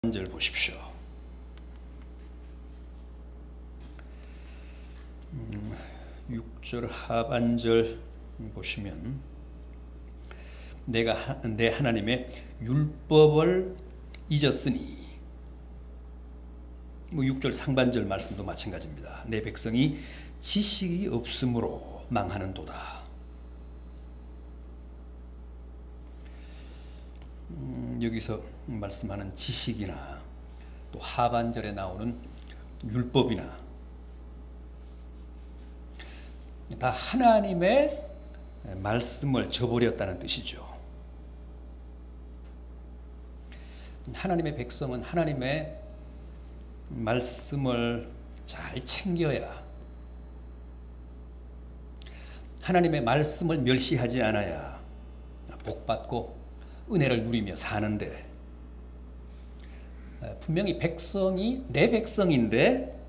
절 보십시오. 6절 하반절 보시면 내가 내 하나님의 율법을 잊었으니 6절 상반절 말씀도 마찬가지입니다. 내 백성이 지식이 없으므로 망하는도다. 여기서 말씀하는 지식이나 또 하반절에 나오는 율법이나 다 하나님의 말씀을 저버렸다는 뜻이죠. 하나님의 백성은 하나님의 말씀을 잘 챙겨야, 하나님의 말씀을 멸시하지 않아야 복받고 은혜를 누리며 사는데, 분명히 백성이 내 백성인데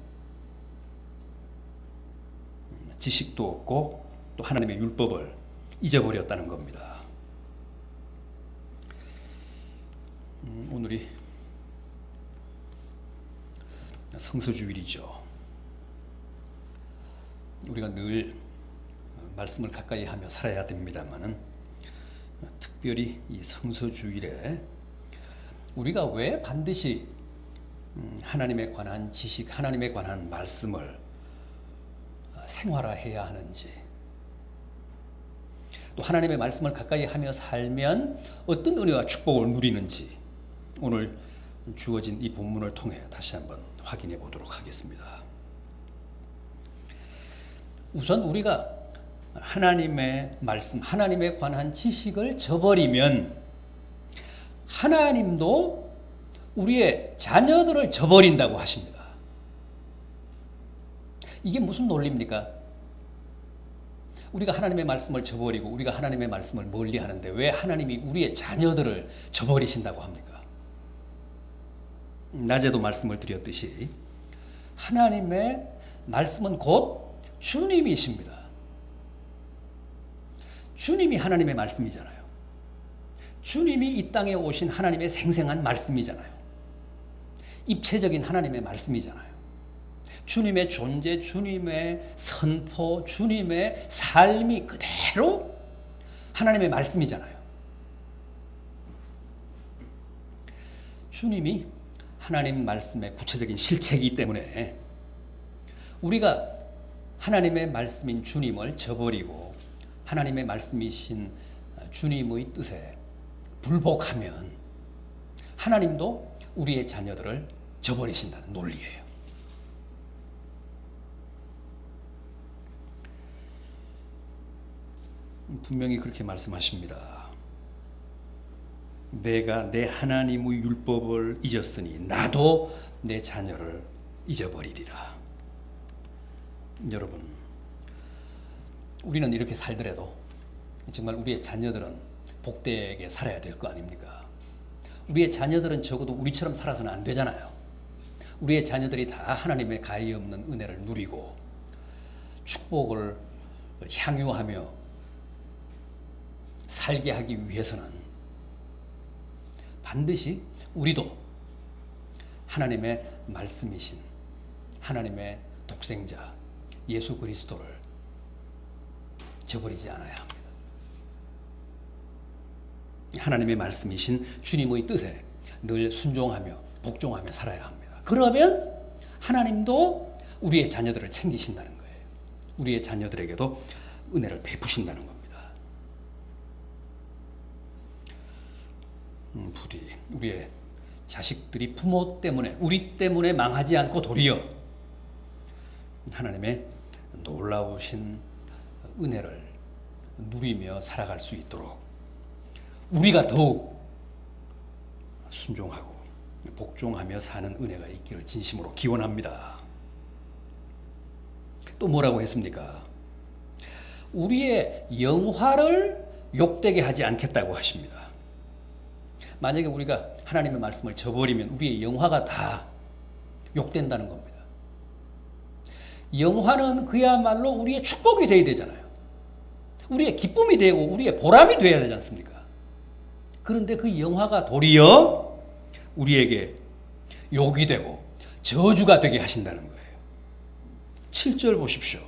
지식도 없고 또 하나님의 율법을 잊어버렸다는 겁니다. 오늘이 성서주일이죠. 우리가 늘 말씀을 가까이 하며 살아야 됩니다만은 특별히 이 성서주일에 우리가 왜 반드시 하나님에 관한 지식, 하나님에 관한 말씀을 생활화해야 하는지, 또 하나님의 말씀을 가까이 하며 살면 어떤 은혜와 축복을 누리는지 오늘 주어진 이 본문을 통해 다시 한번 확인해 보도록 하겠습니다. 우선 우리가 하나님의 말씀, 하나님에 관한 지식을 저버리면 하나님도 우리의 자녀들을 저버린다고 하십니다. 이게 무슨 논리입니까? 우리가 하나님의 말씀을 저버리고 우리가 하나님의 말씀을 멀리 하는데 왜 하나님이 우리의 자녀들을 저버리신다고 합니까? 낮에도 말씀을 드렸듯이 하나님의 말씀은 곧 주님이십니다. 주님이 하나님의 말씀이잖아요. 주님이 이 땅에 오신 하나님의 생생한 말씀이잖아요. 입체적인 하나님의 말씀이잖아요. 주님의 존재, 주님의 선포, 주님의 삶이 그대로 하나님의 말씀이잖아요. 주님이 하나님 말씀의 구체적인 실체이기 때문에 우리가 하나님의 말씀인 주님을 저버리고 하나님의 말씀이신 주님의 뜻에 불복하면 하나님도 우리의 자녀들을 저버리신다는 논리예요. 분명히 그렇게 말씀하십니다. 내가 내 하나님의 율법을 잊었으니 나도 내 자녀를 잊어버리리라. 여러분, 우리는 이렇게 살더라도 정말 우리의 자녀들은 복되게 살아야 될 거 아닙니까? 우리의 자녀들은 적어도 우리처럼 살아서는 안 되잖아요. 우리의 자녀들이 다 하나님의 가히 없는 은혜를 누리고 축복을 향유하며 살게 하기 위해서는 반드시 우리도 하나님의 말씀이신 하나님의 독생자 예수 그리스도를 저버리지 않아야 합니다. 하나님의 말씀이신 주님의 뜻에 늘 순종하며 복종하며 살아야 합니다. 그러면 하나님도 우리의 자녀들을 챙기신다는 거예요. 우리의 자녀들에게도 은혜를 베푸신다는 겁니다. 부디 우리의 자식들이 부모 때문에 우리 때문에 망하지 않고 도리어 하나님의 놀라우신 은혜를 누리며 살아갈 수 있도록 우리가 더욱 순종하고 복종하며 사는 은혜가 있기를 진심으로 기원합니다. 또 뭐라고 했습니까? 우리의 영화를 욕되게 하지 않겠다고 하십니다. 만약에 우리가 하나님의 말씀을 저버리면 우리의 영화가 다 욕된다는 겁니다. 영화는 그야말로 우리의 축복이 되어야 되잖아요. 우리의 기쁨이 되고 우리의 보람이 되어야 되지 않습니까? 그런데 그 영화가 도리어 우리에게 욕이 되고 저주가 되게 하신다는 거예요. 7절 보십시오.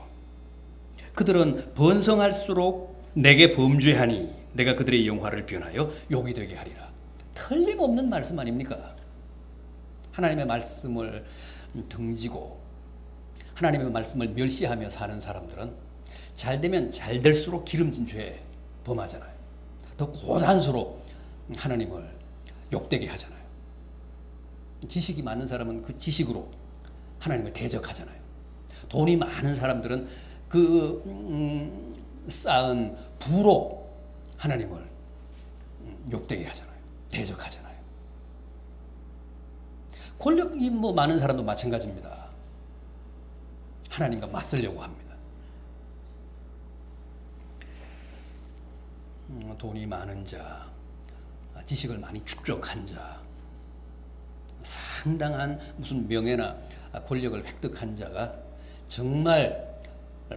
그들은 번성할수록 내게 범죄하니 내가 그들의 영화를 변하여 욕이 되게 하리라. 틀림없는 말씀 아닙니까? 하나님의 말씀을 등지고 하나님의 말씀을 멸시하며 사는 사람들은 잘 되면 잘 될수록 기름진 죄 범하잖아요. 더 고단수로 하나님을 욕되게 하잖아요. 지식이 많은 사람은 그 지식으로 하나님을 대적하잖아요. 돈이 많은 사람들은 그 쌓은 부로 하나님을 욕되게 하잖아요. 대적하잖아요. 권력이 많은 사람도 마찬가지입니다. 하나님과 맞서려고 합니다. 돈이 많은 자, 지식을 많이 축적한 자, 상당한 무슨 명예나 권력을 획득한 자가 정말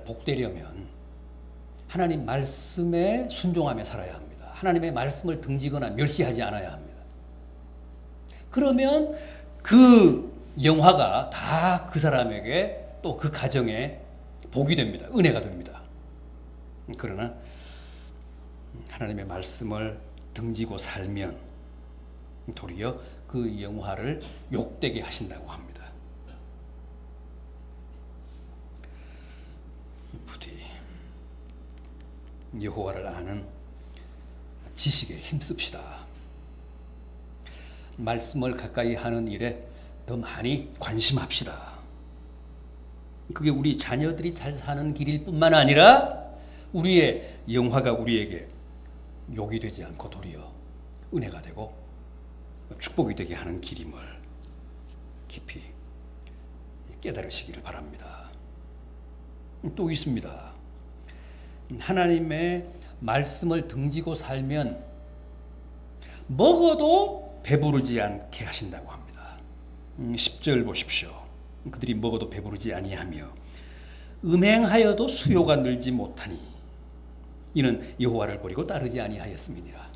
복되려면 하나님 말씀에 순종하며 살아야 합니다. 하나님의 말씀을 등지거나 멸시하지 않아야 합니다. 그러면 그 영화가 다 그 사람에게 또 그 가정에 복이 됩니다. 은혜가 됩니다. 그러나 하나님의 말씀을 등지고 살면 도리어 그 영화를 욕되게 하신다고 합니다. 부디 여호와를 아는 지식에 힘씁시다. 말씀을 가까이 하는 일에 더 많이 관심합시다. 그게 우리 자녀들이 잘 사는 길일 뿐만 아니라 우리의 영화가 우리에게 욕이 되지 않고 도리어 은혜가 되고 축복이 되게 하는 길임을 깊이 깨달으시기를 바랍니다. 또 있습니다. 하나님의 말씀을 등지고 살면 먹어도 배부르지 않게 하신다고 합니다. 10절 보십시오. 그들이 먹어도 배부르지 아니하며 음행하여도 수요가 늘지 못하니 이는 여호와를 버리고 따르지 아니하였음이니라.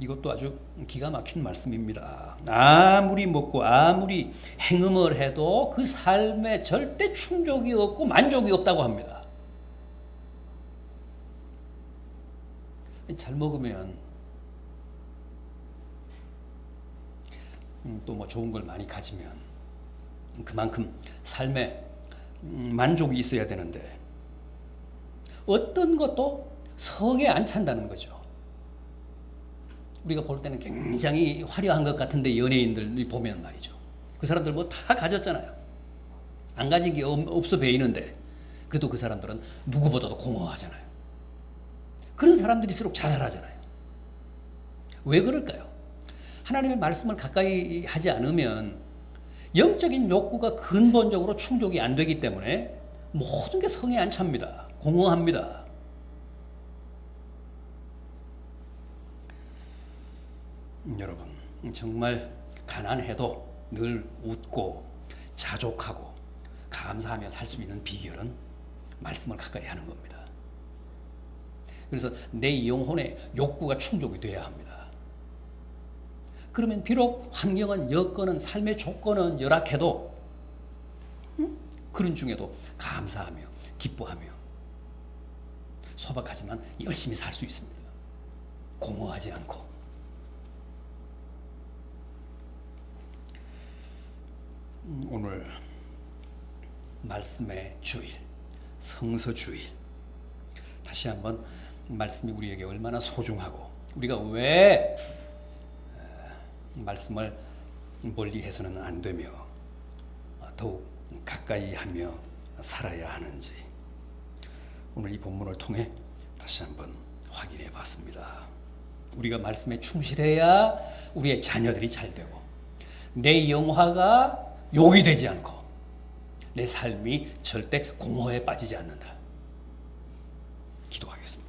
이것도 아주 기가 막힌 말씀입니다. 아무리 먹고 아무리 행음을 해도 그 삶에 절대 충족이 없고 만족이 없다고 합니다. 잘 먹으면 또 뭐 좋은 걸 많이 가지면 그만큼 삶에 만족이 있어야 되는데 어떤 것도 성에 안 찬다는 거죠. 우리가 볼 때는 굉장히 화려한 것 같은데 연예인들 보면 말이죠. 그 사람들 뭐 다 가졌잖아요. 안 가진 게 없어 보이는데 그래도 그 사람들은 누구보다도 공허하잖아요. 그런 사람들일수록 자살하잖아요. 왜 그럴까요? 하나님의 말씀을 가까이 하지 않으면 영적인 욕구가 근본적으로 충족이 안 되기 때문에 모든 게 성에 안 찹니다. 공허합니다. 여러분, 정말 가난해도 늘 웃고 자족하고 감사하며 살 수 있는 비결은 말씀을 가까이 하는 겁니다. 그래서 내 영혼의 욕구가 충족이 돼야 합니다. 그러면 비록 환경은 여건은 삶의 조건은 열악해도 그런 중에도 감사하며 기뻐하며 소박하지만 열심히 살 수 있습니다. 공허하지 않고. 오늘 말씀의 주일, 성서주일, 다시 한번 말씀이 우리에게 얼마나 소중하고 우리가 왜 말씀을 멀리해서는 안 되며 더욱 가까이 하며 살아야 하는지 오늘 이 본문을 통해 다시 한번 확인해 봤습니다. 우리가 말씀에 충실해야 우리의 자녀들이 잘 되고 내 영화가 욕이 되지 않고 내 삶이 절대 공허에 빠지지 않는다. 기도하겠습니다.